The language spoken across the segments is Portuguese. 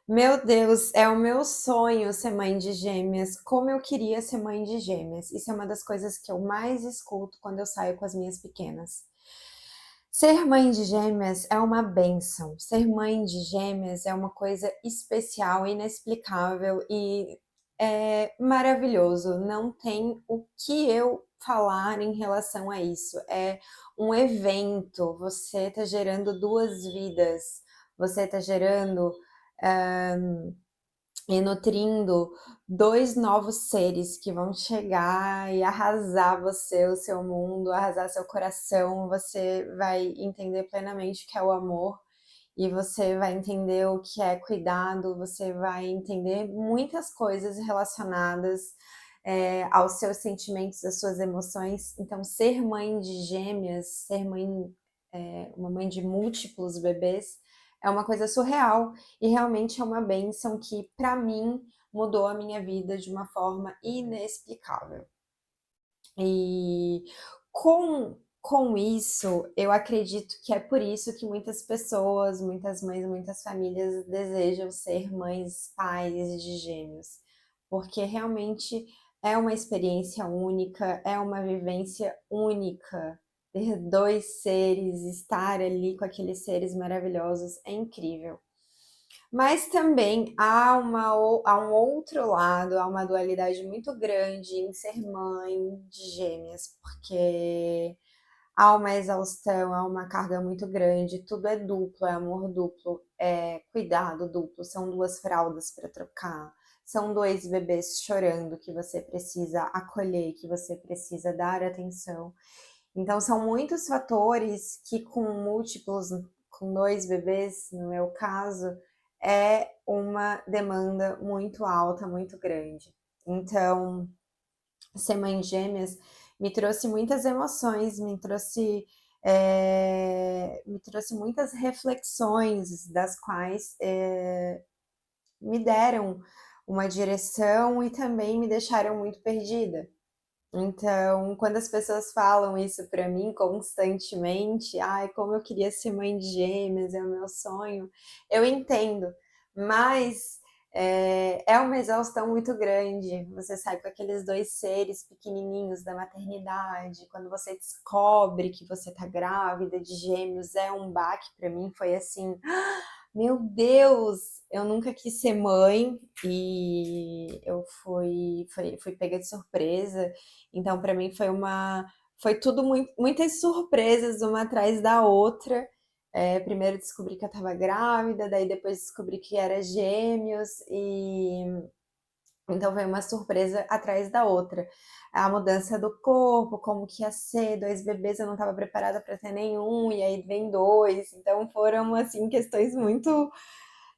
Meu Deus, é o meu sonho ser mãe de gêmeas. Como eu queria ser mãe de gêmeas. Isso é uma das coisas que eu mais escuto quando eu saio com as minhas pequenas. Ser mãe de gêmeas é uma bênção. Ser mãe de gêmeas é uma coisa especial, inexplicável e é maravilhoso. Não tem o que eu falar em relação a isso. É um evento. Você está gerando duas vidas. Você está gerando e nutrindo dois novos seres que vão chegar e arrasar você, o seu mundo, arrasar seu coração. Você vai entender plenamente o que é o amor e você vai entender o que é cuidado, você vai entender muitas coisas relacionadas aos seus sentimentos, às suas emoções. Então, ser mãe de gêmeas, ser mãe, uma mãe de múltiplos bebês, é uma coisa surreal e realmente é uma bênção que, para mim, mudou a minha vida de uma forma inexplicável. E com isso, eu acredito que é por isso que muitas pessoas, muitas mães, muitas famílias desejam ser mães, pais de gêmeos, porque realmente é uma experiência única, é uma vivência única. Ter dois seres, estar ali com aqueles seres maravilhosos é incrível. Mas também há um outro lado, há uma dualidade muito grande em ser mãe de gêmeas, porque há uma exaustão, há uma carga muito grande, tudo é duplo, é amor duplo, é cuidado duplo, são duas fraldas para trocar, são dois bebês chorando que você precisa acolher, que você precisa dar atenção. Então, são muitos fatores que, com múltiplos, com dois bebês, no meu caso, é uma demanda muito alta, muito grande. Então, ser mãe de gêmeas me trouxe muitas emoções, me trouxe muitas reflexões, das quais me deram uma direção e também me deixaram muito perdida. Então, quando as pessoas falam isso para mim constantemente, ai, como eu queria ser mãe de gêmeas, é o meu sonho, eu entendo, mas é uma exaustão muito grande. Você sai com aqueles dois seres pequenininhos da maternidade, quando você descobre que você tá grávida de gêmeos, é um baque para mim, foi assim, meu Deus, eu nunca quis ser mãe e eu fui pega de surpresa. Então, para mim foi tudo muitas surpresas uma atrás da outra. Primeiro descobri que eu estava grávida, daí depois descobri que era gêmeos e então foi uma surpresa atrás da outra. A mudança do corpo, como que ia ser, dois bebês, eu não estava preparada para ter nenhum, e aí vem dois. Então foram assim questões muito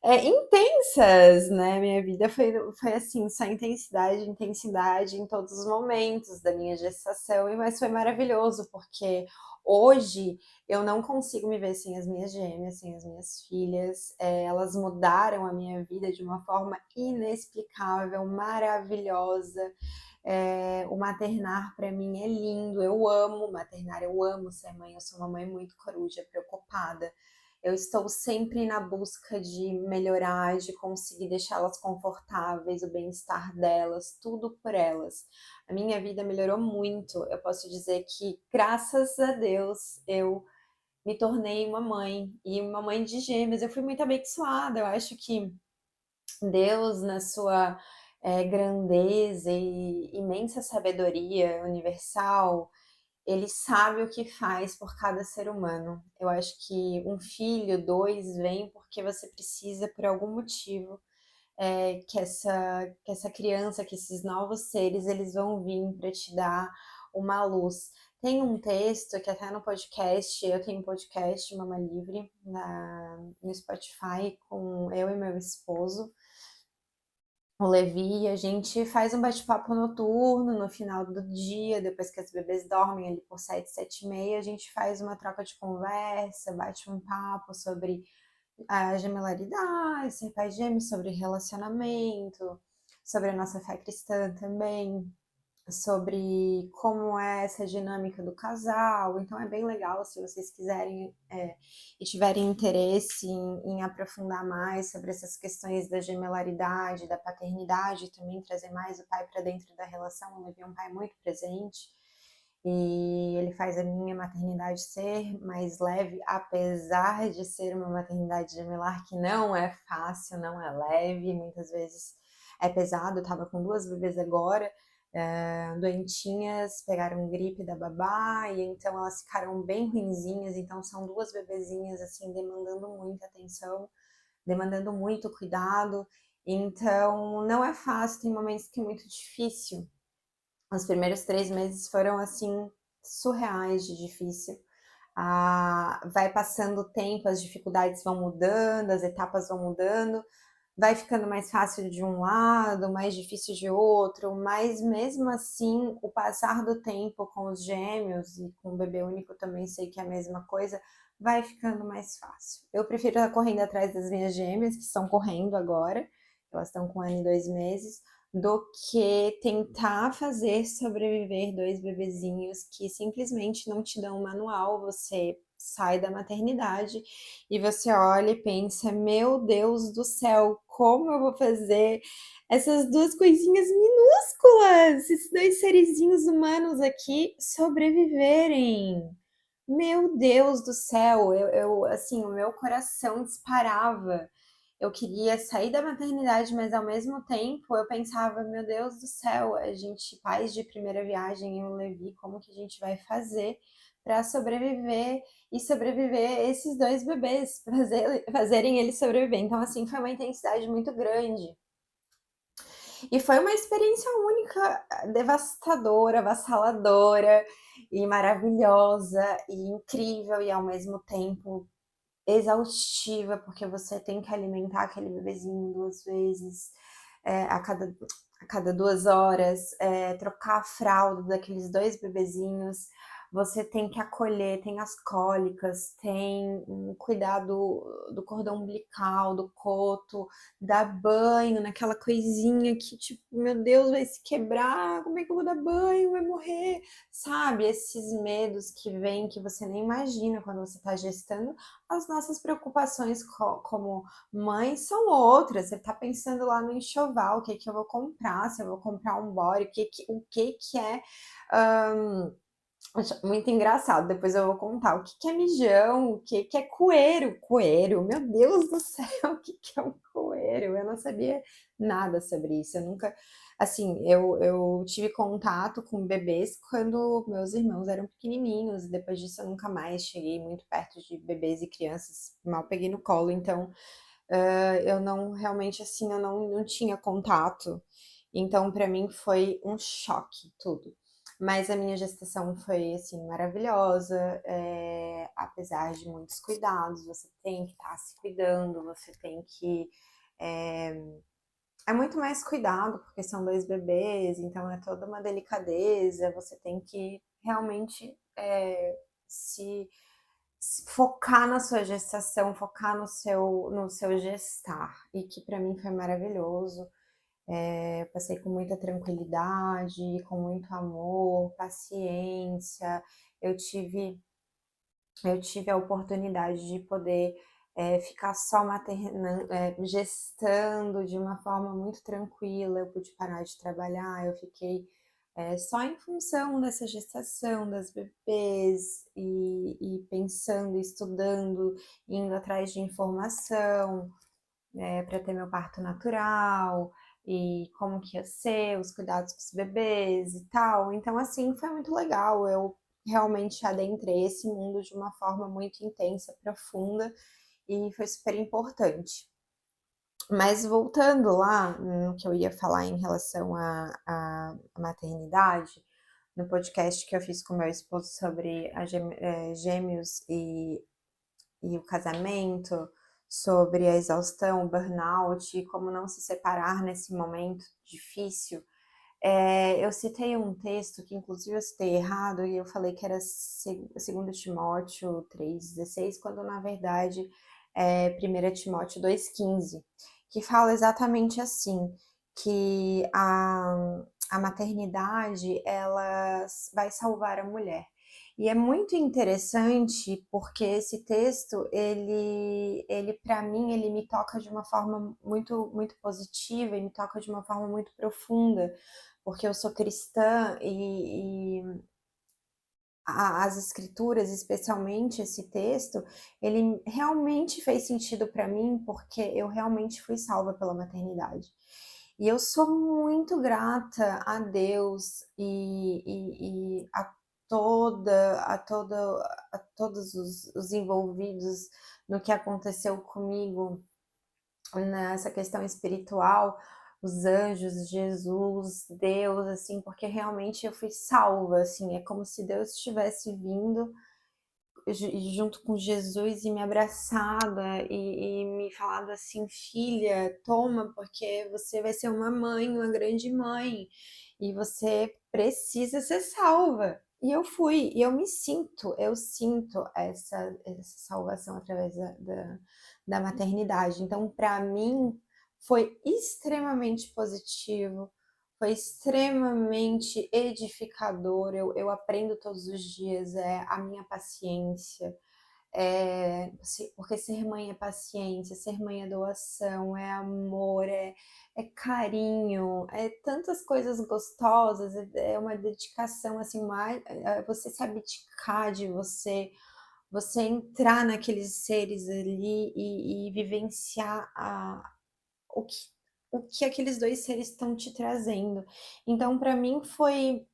intensas, né? Minha vida foi assim, só intensidade, intensidade em todos os momentos da minha gestação, mas foi maravilhoso, porque hoje eu não consigo me ver sem as minhas gêmeas, sem as minhas filhas. Elas mudaram a minha vida de uma forma inexplicável, maravilhosa. O maternar para mim é lindo, eu amo maternar, eu amo ser mãe, eu sou uma mãe muito coruja, preocupada. Eu estou sempre na busca de melhorar, de conseguir deixá-las confortáveis, o bem-estar delas, tudo por elas. A minha vida melhorou muito. Eu posso dizer que, graças a Deus, eu me tornei uma mãe e uma mãe de gêmeos. Eu fui muito abençoada. Eu acho que Deus, na sua grandeza e imensa sabedoria universal, ele sabe o que faz por cada ser humano. Eu acho que um filho, dois, vem porque você precisa, por algum motivo, que essa criança, que esses novos seres, eles vão vir para te dar uma luz. Tem um texto que até no podcast, eu tenho um podcast, Mama Livre, no Spotify, com eu e meu esposo, o Levi, a gente faz um bate-papo noturno no final do dia, depois que as bebês dormem ali por 7, 7h30, a gente faz uma troca de conversa, bate um papo sobre a gemelaridade, ser pai gêmeo, sobre relacionamento, sobre a nossa fé cristã também, sobre como é essa dinâmica do casal. Então é bem legal se vocês quiserem e tiverem interesse em aprofundar mais sobre essas questões da gemelaridade, da paternidade, também trazer mais o pai para dentro da relação. Eu levei um pai muito presente e ele faz a minha maternidade ser mais leve, apesar de ser uma maternidade gemelar que não é fácil, não é leve, muitas vezes é pesado. Eu tava com 2 bebês agora, doentinhas, pegaram gripe da babá, e então elas ficaram bem ruinzinhas. Então são 2 bebezinhas, assim, demandando muita atenção, demandando muito cuidado. Então não é fácil, tem momentos que é muito difícil. Os primeiros 3 meses foram, assim, surreais de difícil. Vai passando o tempo, as dificuldades vão mudando, as etapas vão mudando, vai ficando mais fácil de um lado, mais difícil de outro, mas mesmo assim, o passar do tempo com os gêmeos e com o bebê único também sei que é a mesma coisa, vai ficando mais fácil. Eu prefiro estar correndo atrás das minhas gêmeas, que estão correndo agora, elas estão com 1 ano e 2 meses, do que tentar fazer sobreviver 2 bebezinhos que simplesmente não te dão um manual. Você sai da maternidade e você olha e pensa: meu Deus do céu, como eu vou fazer essas 2 coisinhas minúsculas, esses 2 serizinhos humanos aqui sobreviverem? Meu Deus do céu, eu assim, o meu coração disparava. Eu queria sair da maternidade, mas ao mesmo tempo eu pensava: meu Deus do céu, a gente, pais de primeira viagem, eu e o Levi, como que a gente vai fazer para sobreviver e sobreviver esses 2 bebês, fazerem eles sobreviver. Então, assim, foi uma intensidade muito grande. E foi uma experiência única, devastadora, avassaladora e maravilhosa e incrível, e ao mesmo tempo exaustiva, porque você tem que alimentar aquele bebezinho 2 vezes, a cada 2 horas, trocar a fralda daqueles 2 bebezinhos, você tem que acolher, tem as cólicas, tem cuidar do cordão umbilical, do coto, dar banho naquela coisinha que, tipo, meu Deus, vai se quebrar, como é que eu vou dar banho? Vai morrer, sabe? Esses medos que vêm que você nem imagina quando você tá gestando. As nossas preocupações como mães são outras. Você tá pensando lá no enxoval, o que que eu vou comprar, se eu vou comprar um body, o que que é. Acho muito engraçado, depois eu vou contar o que que é mijão, o que que é coeiro. Coeiro, meu Deus do céu, o que que é um coeiro? Eu não sabia nada sobre isso. Eu nunca, assim, eu tive contato com bebês quando meus irmãos eram pequenininhos, e depois disso eu nunca mais cheguei muito perto de bebês e crianças, mal peguei no colo. Então, eu não realmente, assim, eu não tinha contato. Então, para mim foi um choque tudo. Mas a minha gestação foi, assim, maravilhosa, apesar de muitos cuidados. Você tem que estar se cuidando, você tem que. É muito mais cuidado, porque são 2 bebês, então é toda uma delicadeza. Você tem que realmente se focar na sua gestação, focar no seu gestar, e que para mim foi maravilhoso. Passei com muita tranquilidade, com muito amor, paciência. Eu tive, eu tive a oportunidade de poder ficar só gestando de uma forma muito tranquila. Eu pude parar de trabalhar, eu fiquei só em função dessa gestação, das bebês, e pensando, estudando, indo atrás de informação, para ter meu parto natural, e como que ia ser, os cuidados com os bebês e tal. Então, assim, foi muito legal. Eu realmente adentrei esse mundo de uma forma muito intensa, profunda, e foi super importante. Mas voltando lá no que eu ia falar em relação à maternidade, no podcast que eu fiz com meu esposo sobre gêmeos e o casamento, sobre a exaustão, o burnout e como não se separar nesse momento difícil, eu citei um texto que inclusive eu citei errado, e eu falei que era 2 Timóteo 3,16, quando na verdade é 1 Timóteo 2,15, que fala exatamente assim, que a maternidade, ela vai salvar a mulher. E é muito interessante, porque esse texto, ele para mim, ele me toca de uma forma muito positiva e me toca de uma forma muito profunda, porque eu sou cristã e as escrituras, especialmente esse texto, ele realmente fez sentido para mim, porque eu realmente fui salva pela maternidade. E eu sou muito grata a Deus e a todos os envolvidos no que aconteceu comigo nessa questão espiritual, os anjos, Jesus, Deus, assim, porque realmente eu fui salva, assim, é como se Deus tivesse vindo junto com Jesus e me abraçado e me falado assim: filha, toma, porque você vai ser uma mãe, uma grande mãe, e você precisa ser salva. E eu fui, e eu sinto essa salvação através da maternidade. Então, para mim, foi extremamente positivo, foi extremamente edificador. Eu aprendo todos os dias, a minha paciência, porque ser mãe é paciência, ser mãe é doação, é amor, é carinho, é tantas coisas gostosas, é uma dedicação assim, você se abdicar de você entrar naqueles seres ali e vivenciar o que, o que aqueles dois seres estão te trazendo. Então, para mim, foi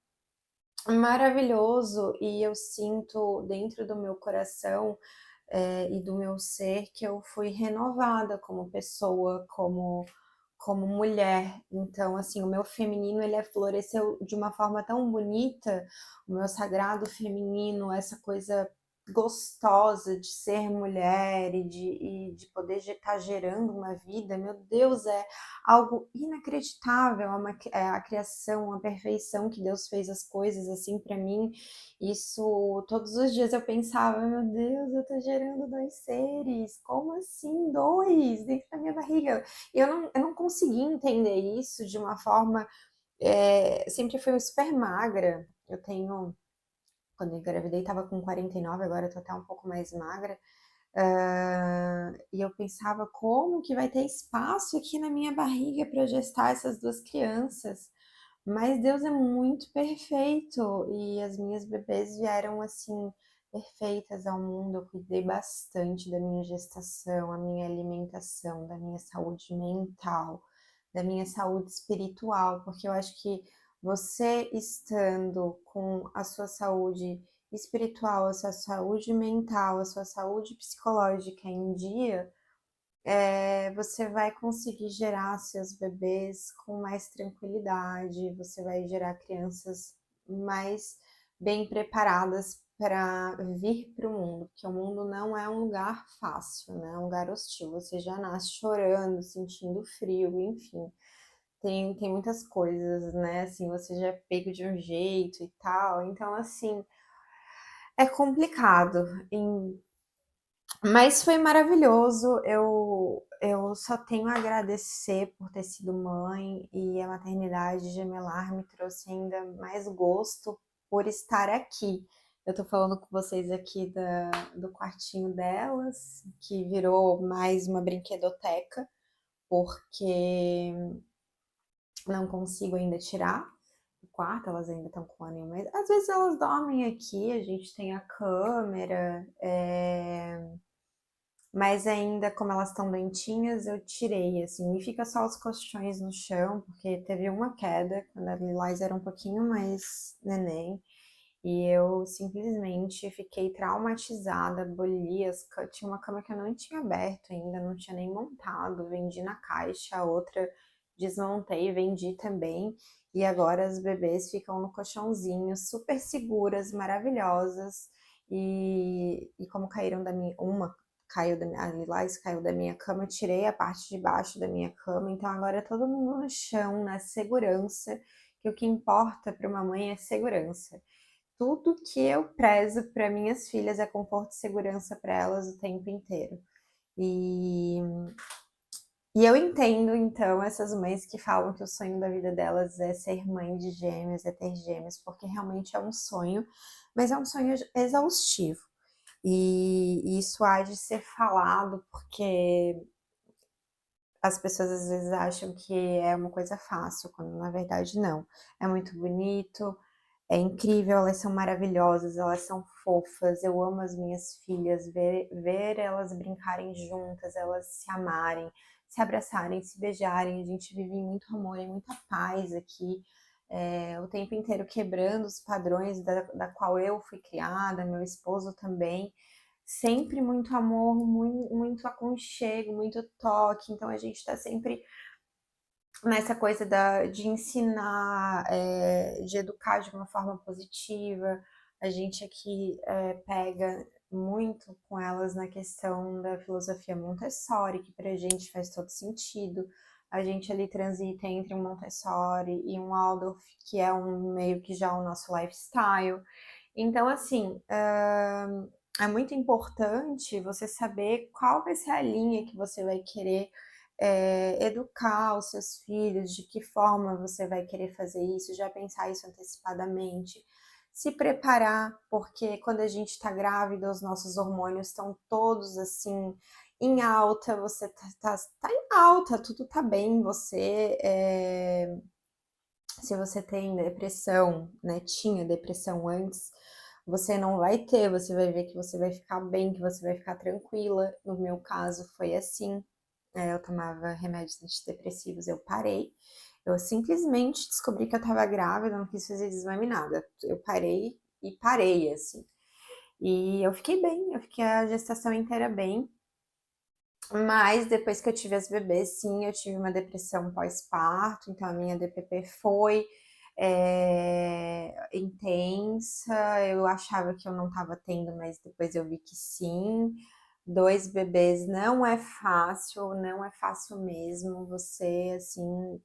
maravilhoso e eu sinto dentro do meu coração e do meu ser que eu fui renovada como pessoa, como mulher. Então, assim, o meu feminino ele floresceu de uma forma tão bonita, o meu sagrado feminino, essa coisa gostosa de ser mulher e de poder estar gerando uma vida, meu Deus, é algo inacreditável, é a criação, a perfeição que Deus fez as coisas assim para mim. Isso, todos os dias eu pensava, meu Deus, eu tô gerando dois seres, como assim, dois, dentro da minha barriga? Eu não consegui entender isso de uma forma, sempre fui super magra, eu tenho, quando eu engravidei tava com 49, agora eu tô até um pouco mais magra, e eu pensava, como que vai ter espaço aqui na minha barriga para eu gestar essas duas crianças? Mas Deus é muito perfeito e as minhas bebês vieram assim perfeitas ao mundo. Eu cuidei bastante da minha gestação, a minha alimentação, da minha saúde mental, da minha saúde espiritual, porque eu acho que você estando com a sua saúde espiritual, a sua saúde mental, a sua saúde psicológica em dia, você vai conseguir gerar seus bebês com mais tranquilidade, você vai gerar crianças mais bem preparadas para vir para o mundo, porque o mundo não é um lugar fácil, né? É um lugar hostil. Você já nasce chorando, sentindo frio, enfim. Tem muitas coisas, né? Assim, você já é pego de um jeito e tal. Então, assim, é complicado. Mas foi maravilhoso, eu só tenho a agradecer por ter sido mãe e a maternidade gemelar me trouxe ainda mais gosto por estar aqui. Eu tô falando com vocês aqui do quartinho delas, que virou mais uma brinquedoteca, porque não consigo ainda tirar do quarto, elas ainda estão com um ano e um mês. Às vezes elas dormem aqui, a gente tem a câmera, mas ainda, como elas estão dentinhas, eu tirei, assim, e fica só os colchões no chão, porque teve uma queda, quando a Lilás era um pouquinho mais neném, e eu simplesmente fiquei traumatizada, aboli tinha uma cama que eu não tinha aberto ainda, não tinha nem montado, vendi na caixa, a outra desmontei, vendi também, e agora as bebês ficam no colchãozinho, super seguras, maravilhosas, e como caíram da minha, uma caiu da minha, a Lilás caiu da minha cama, eu tirei a parte de baixo da minha cama, então agora é todo mundo no chão, na segurança, que o que importa para uma mãe é segurança. Tudo que eu prezo para minhas filhas é conforto e segurança para elas o tempo inteiro. E E eu entendo, então, essas mães que falam que o sonho da vida delas é ser mãe de gêmeos, é ter gêmeos, porque realmente é um sonho, mas é um sonho exaustivo. E isso há de ser falado, porque as pessoas às vezes acham que é uma coisa fácil, quando na verdade não. É muito bonito, é incrível, elas são maravilhosas, elas são fofas, eu amo as minhas filhas, ver elas brincarem juntas, elas se amarem, se abraçarem, se beijarem, a gente vive em muito amor e muita paz aqui, o tempo inteiro quebrando os padrões da qual eu fui criada, meu esposo também, sempre muito amor, muito aconchego, muito toque, então a gente está sempre nessa coisa de ensinar, de educar de uma forma positiva. A gente aqui pega muito com elas na questão da filosofia Montessori, que para a gente faz todo sentido. A gente ali transita entre um Montessori e um Waldorf, que é um meio que já o nosso lifestyle. Então, assim, é muito importante você saber qual vai ser a linha que você vai querer educar os seus filhos, de que forma você vai querer fazer isso, já pensar isso antecipadamente, se preparar, porque quando a gente está grávida, os nossos hormônios estão todos assim em alta, você tá em alta, tudo tá bem, se você tem depressão, né, tinha depressão antes, você não vai ter, você vai ver que você vai ficar bem, que você vai ficar tranquila. No meu caso foi assim, eu tomava remédios antidepressivos, eu parei. Eu simplesmente descobri que eu estava grávida, não quis fazer exame nada. Eu parei e parei, assim. E eu fiquei bem, eu fiquei a gestação inteira bem. Mas depois que eu tive as bebês, sim, eu tive uma depressão pós-parto, então a minha DPP foi intensa. Eu achava que eu não estava tendo, mas depois eu vi que sim. 2 bebês não é fácil, não é fácil mesmo. Você, assim,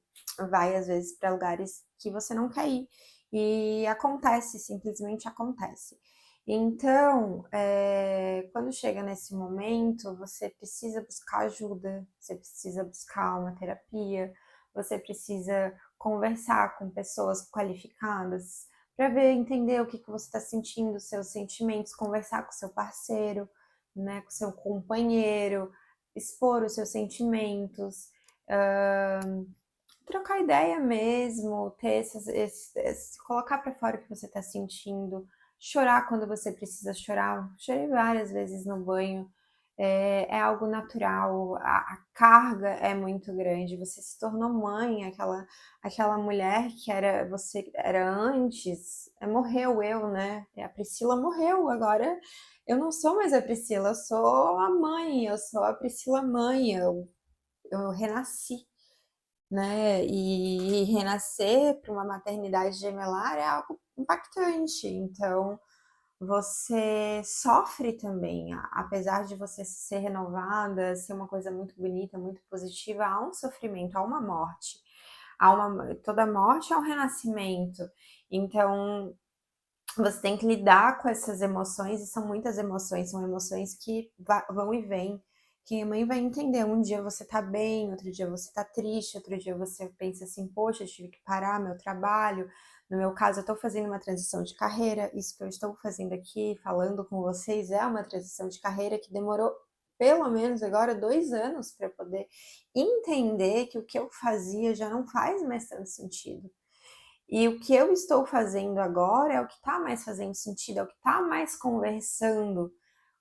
vai às vezes para lugares que você não quer ir. E acontece, simplesmente acontece. Então, quando chega nesse momento, você precisa buscar ajuda, você precisa buscar uma terapia, você precisa conversar com pessoas qualificadas para ver, entender o que que você está sentindo, seus sentimentos, conversar com seu parceiro, né, com seu companheiro, expor os seus sentimentos, trocar ideia mesmo, ter colocar para fora o que você está sentindo, chorar quando você precisa chorar. Chorei várias vezes no banho, é algo natural, a carga é muito grande. Você se tornou mãe, aquela mulher que era você era antes, morreu eu, né? A Priscila morreu, agora eu não sou mais a Priscila, eu sou a mãe, eu sou a Priscila mãe, eu renasci, né? E renascer para uma maternidade gemelar é algo impactante. Então, você sofre também, apesar de você ser renovada, ser uma coisa muito bonita, muito positiva, há um sofrimento, há uma morte. Toda morte é um renascimento. Então, você tem que lidar com essas emoções, e são muitas emoções, são emoções que vão e vêm. Que a mãe vai entender, um dia você tá bem, outro dia você tá triste, outro dia você pensa assim, poxa, eu tive que parar meu trabalho. No meu caso, eu tô fazendo uma transição de carreira, isso que eu estou fazendo aqui, falando com vocês, é uma transição de carreira que demorou pelo menos agora 2 anos para poder entender que o que eu fazia já não faz mais tanto sentido. E o que eu estou fazendo agora é o que está mais fazendo sentido, é o que está mais conversando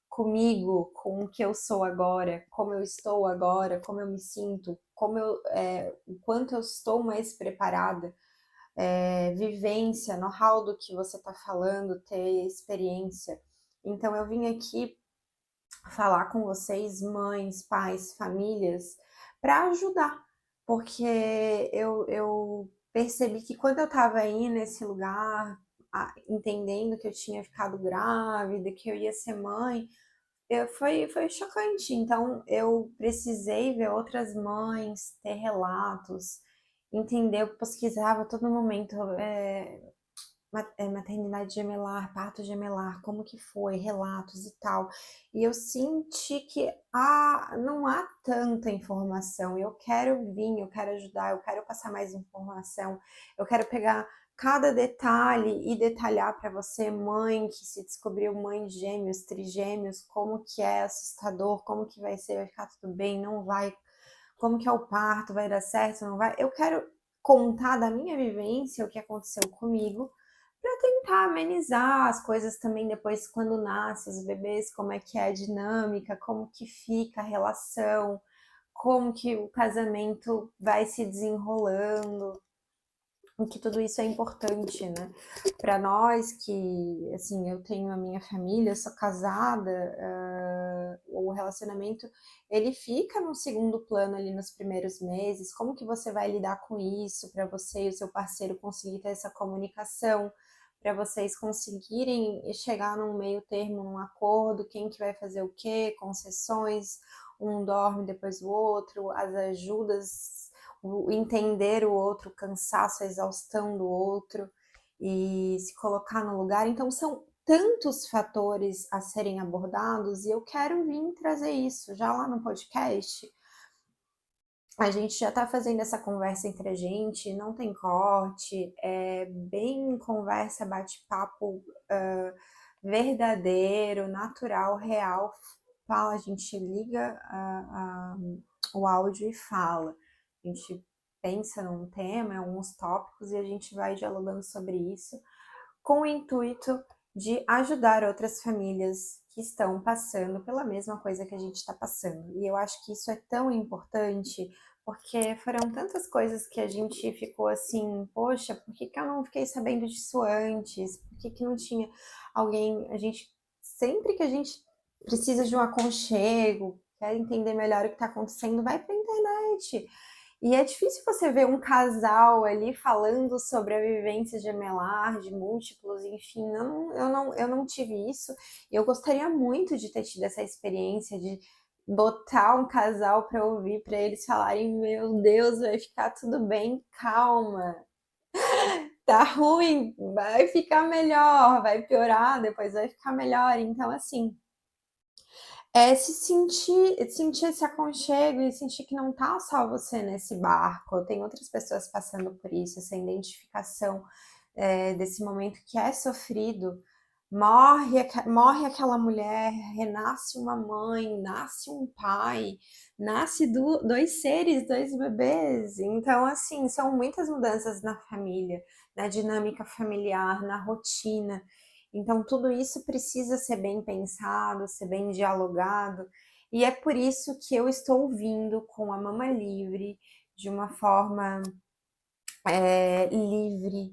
comigo, com o que eu sou agora, como eu estou agora, como eu me sinto, o quanto eu estou mais preparada, vivência, know-how do que você está falando, ter experiência. Então eu vim aqui falar com vocês, mães, pais, famílias, para ajudar, porque eu percebi que quando eu estava aí nesse lugar, entendendo que eu tinha ficado grávida, que eu ia ser mãe, foi chocante. Então eu precisei ver outras mães, ter relatos, entender, eu pesquisava a todo momento. maternidade gemelar, parto gemelar, como que foi, relatos e tal. E eu senti que não há tanta informação, eu quero vir, eu quero ajudar, eu quero passar mais informação, eu quero pegar cada detalhe e detalhar para você, mãe que se descobriu mãe de gêmeos, trigêmeos, como que é assustador, como que vai ficar tudo bem, não vai, como que é o parto, vai dar certo, não vai. Eu quero contar da minha vivência, o que aconteceu comigo, para tentar amenizar as coisas também depois quando nasce os bebês, como é que é a dinâmica, como que fica a relação, como que o casamento vai se desenrolando, que tudo isso é importante, né? Para nós que, assim, eu tenho a minha família, sou casada, o relacionamento, ele fica no segundo plano ali nos primeiros meses. Como que você vai lidar com isso para você e o seu parceiro conseguir ter essa comunicação, para vocês conseguirem chegar num meio termo, num acordo, quem que vai fazer o quê, concessões, um dorme depois do outro, as ajudas, o entender o outro, o cansaço, a exaustão do outro e se colocar no lugar. Então, são tantos fatores a serem abordados e eu quero vir trazer isso já lá no podcast. A gente já está fazendo essa conversa entre a gente, não tem corte, é bem conversa, bate-papo verdadeiro, natural, real. Fala, a gente liga o áudio e fala. A gente pensa num tema, em alguns tópicos, e a gente vai dialogando sobre isso com o intuito de ajudar outras famílias que estão passando pela mesma coisa que a gente está passando. E eu acho que isso é tão importante, porque foram tantas coisas que a gente ficou assim, poxa, por que que eu não fiquei sabendo disso antes? Por que que não tinha alguém? A gente, sempre que a gente precisa de um aconchego, quer entender melhor o que está acontecendo, vai para a internet. E é difícil você ver um casal ali falando sobre a vivência gemelar, de múltiplos, enfim, eu não tive isso. E eu gostaria muito de ter tido essa experiência de botar um casal para ouvir, para eles falarem: meu Deus, vai ficar tudo bem, calma, tá ruim, vai ficar melhor, vai piorar, depois vai ficar melhor. Então, assim, sentir esse aconchego e sentir que não tá só você nesse barco, tem outras pessoas passando por isso, essa identificação, desse momento que é sofrido. Morre aquela mulher, renasce uma mãe, nasce um pai, nasce 2 seres, 2 bebês. Então, assim, são muitas mudanças na família, na dinâmica familiar, na rotina. Então, tudo isso precisa ser bem pensado, ser bem dialogado, e é por isso que eu estou vindo com a Mama Livre de uma forma livre,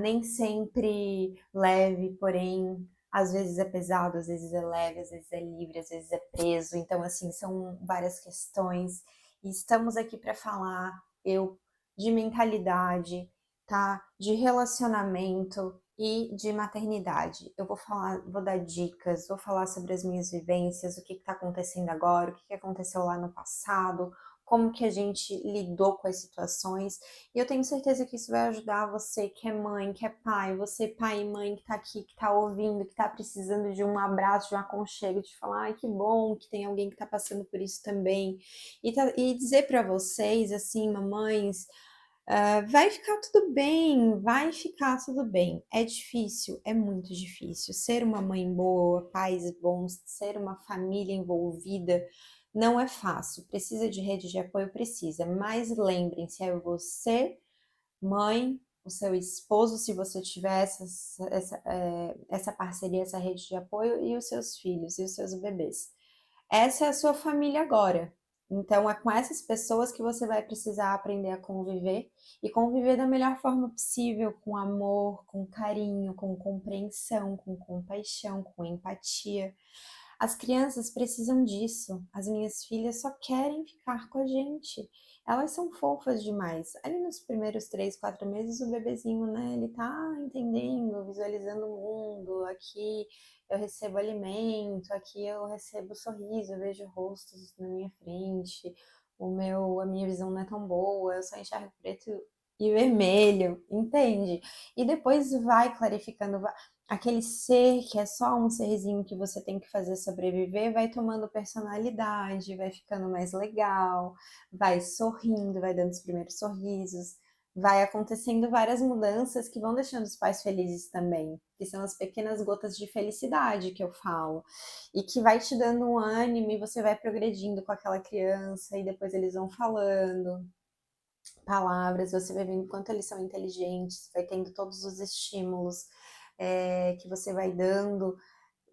nem sempre leve, porém, às vezes é pesado, às vezes é leve, às vezes é livre, às vezes é preso. Então, assim, são várias questões, e estamos aqui para falar, eu, de mentalidade, tá? De relacionamento e de maternidade. Eu vou falar, vou dar dicas, vou falar sobre as minhas vivências, o que está acontecendo agora, o que aconteceu lá no passado, como que a gente lidou com as situações. E eu tenho certeza que isso vai ajudar você que é mãe, que é pai, você pai e mãe que tá aqui, que tá ouvindo, que tá precisando de um abraço, de um aconchego, de falar, ai, que bom que tem alguém que tá passando por isso também. E dizer para vocês, assim, mamães, vai ficar tudo bem, vai ficar tudo bem. É difícil, é muito difícil. Ser uma mãe boa, pais bons, ser uma família envolvida, não é fácil. Precisa de rede de apoio? Precisa. Mas lembrem-se, é você, mãe, o seu esposo, se você tiver essa parceria, essa rede de apoio, e os seus filhos e os seus bebês. Essa é a sua família agora. Então, é com essas pessoas que você vai precisar aprender a conviver e conviver da melhor forma possível, com amor, com carinho, com compreensão, com compaixão, com empatia. As crianças precisam disso. As minhas filhas só querem ficar com a gente. Elas são fofas demais. Ali nos primeiros 3, 4 meses, o bebezinho, né, ele tá entendendo, visualizando o mundo. Aqui eu recebo alimento, aqui eu recebo sorriso, eu vejo rostos na minha frente. A minha visão não é tão boa, eu só enxergo preto e vermelho, entende? E depois vai clarificando, aquele ser que é só um serzinho que você tem que fazer sobreviver, vai tomando personalidade, vai ficando mais legal, vai sorrindo, vai dando os primeiros sorrisos, vai acontecendo várias mudanças que vão deixando os pais felizes também, que são as pequenas gotas de felicidade que eu falo, e que vai te dando um ânimo e você vai progredindo com aquela criança e depois eles vão falando palavras, você vai vendo quanto eles são inteligentes, vai tendo todos os estímulos que você vai dando.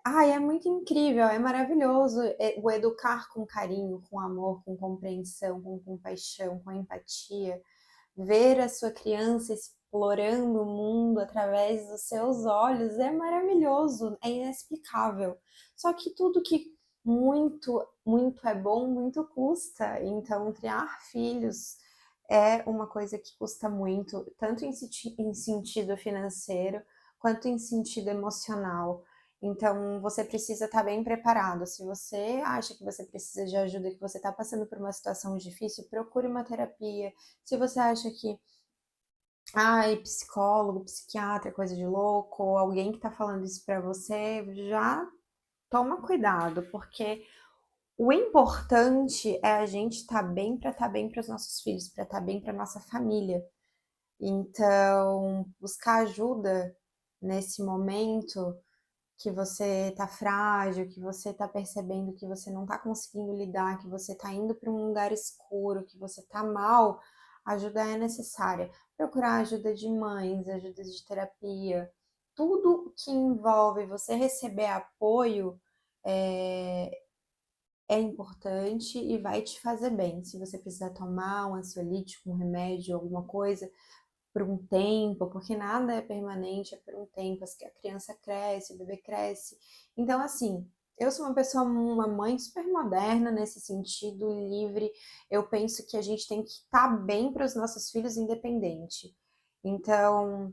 Ai, é muito incrível, é maravilhoso o educar com carinho, com amor, com compreensão, com compaixão, com empatia, ver a sua criança explorando o mundo através dos seus olhos é maravilhoso, é inexplicável. Só que tudo que muito é bom, muito custa. Então, criar filhos é uma coisa que custa muito, tanto em sentido financeiro quanto em sentido emocional. Então, você precisa estar bem preparado. Se você acha que você precisa de ajuda, que você está passando por uma situação difícil, procure uma terapia. Se você acha que, ai, psicólogo, psiquiatra, é coisa de louco, ou alguém que tá falando isso pra você, já toma cuidado, porque o importante é a gente estar bem pra estar bem para os nossos filhos, pra estar bem pra nossa família. Então, buscar ajuda nesse momento que você tá frágil, que você tá percebendo que você não tá conseguindo lidar, que você tá indo para um lugar escuro, que você tá mal, ajuda é necessária. Procurar ajuda de mães, ajuda de terapia, tudo que envolve você receber apoio é, é importante e vai te fazer bem. Se você precisar tomar um ansiolítico, um remédio, alguma coisa, por um tempo, porque nada é permanente, é por um tempo, a criança cresce, o bebê cresce. Então, assim, eu sou uma pessoa, uma mãe super moderna nesse sentido, livre. Eu penso que a gente tem que estar bem para os nossos filhos, independente. Então,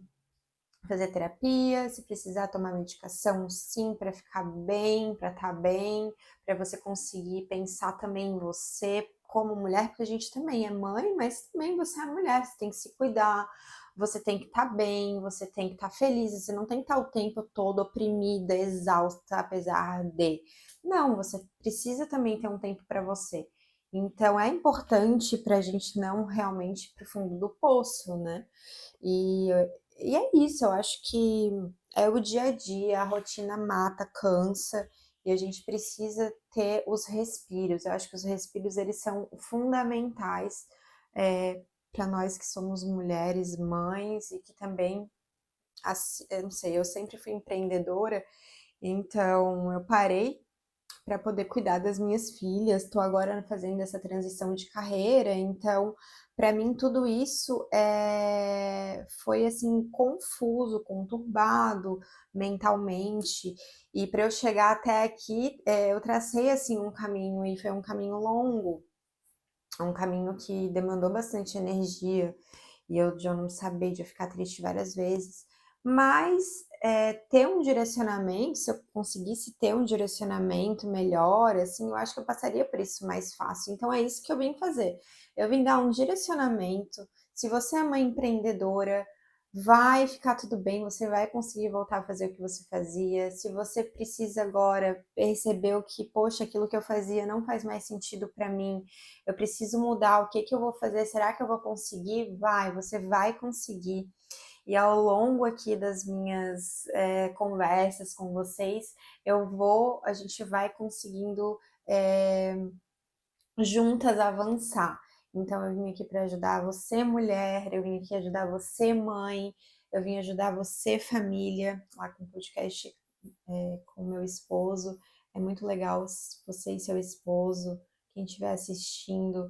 fazer terapia, se precisar tomar medicação, sim, para ficar bem, para estar bem, para você conseguir pensar também em você como mulher, porque a gente também é mãe, mas também você é mulher, você tem que se cuidar, você tem que estar bem, você tem que estar feliz, você não tem que estar o tempo todo oprimida, exausta, apesar de. Não, você precisa também ter um tempo para você. Então é importante para a gente não realmente ir para o fundo do poço, né? E, e é isso, eu acho que é o dia a dia, a rotina mata, cansa, e a gente precisa ter os respiros. Eu acho que os respiros, eles são fundamentais para nós que somos mulheres, mães, e que também, eu não sei, eu sempre fui empreendedora, então eu parei para poder cuidar das minhas filhas. Estou agora fazendo essa transição de carreira, então para mim tudo isso foi assim confuso, conturbado mentalmente. E para eu chegar até aqui, eu tracei assim um caminho e foi um caminho longo, um caminho que demandou bastante energia e eu já não sabia, de ficar triste várias vezes. Mas ter um direcionamento, se eu conseguisse ter um direcionamento melhor, assim, eu acho que eu passaria por isso mais fácil. Então é isso que eu vim fazer. Eu vim dar um direcionamento. Se você é uma empreendedora, vai ficar tudo bem, você vai conseguir voltar a fazer o que você fazia. Se você precisa agora perceber que, poxa, aquilo que eu fazia não faz mais sentido para mim, eu preciso mudar, o que que eu vou fazer? Será que eu vou conseguir? Vai, você vai conseguir. E ao longo aqui das minhas conversas com vocês, a gente vai conseguindo é, juntas avançar. Então eu vim aqui para ajudar você, mulher, eu vim aqui ajudar você, mãe, eu vim ajudar você, família, lá com o podcast com o meu esposo. É muito legal você e seu esposo, quem estiver assistindo,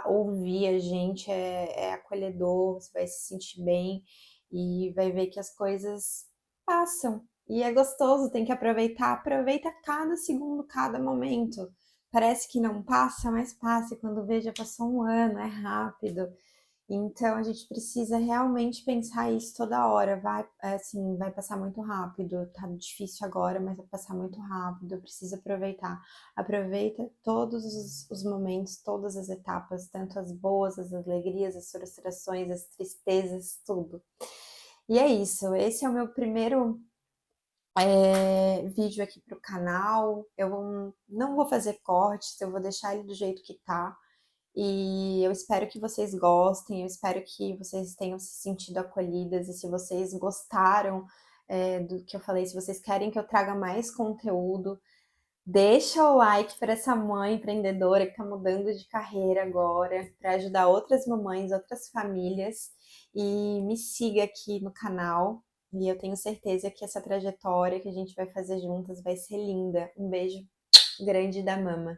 ouvir a gente, é acolhedor, você vai se sentir bem e vai ver que as coisas passam. E é gostoso, tem que aproveitar, aproveita cada segundo, cada momento. Parece que não passa, mas passa, e quando vê já passou um ano, é rápido. Então a gente precisa realmente pensar isso toda hora. Vai, assim, vai passar muito rápido. Tá difícil agora, mas vai passar muito rápido. Eu preciso aproveitar. Aproveita todos os momentos, todas as etapas, tanto as boas, as alegrias, as frustrações, as tristezas, tudo. E é isso. Esse é o meu primeiro vídeo aqui para o canal. Não vou fazer cortes, eu vou deixar ele do jeito que tá. E eu espero que vocês gostem, eu espero que vocês tenham se sentido acolhidas. E se vocês gostaram, do que eu falei, se vocês querem que eu traga mais conteúdo, deixa o like para essa mãe empreendedora que está mudando de carreira agora, para ajudar outras mamães, outras famílias. E me siga aqui no canal. E eu tenho certeza que essa trajetória que a gente vai fazer juntas vai ser linda. Um beijo grande da mama.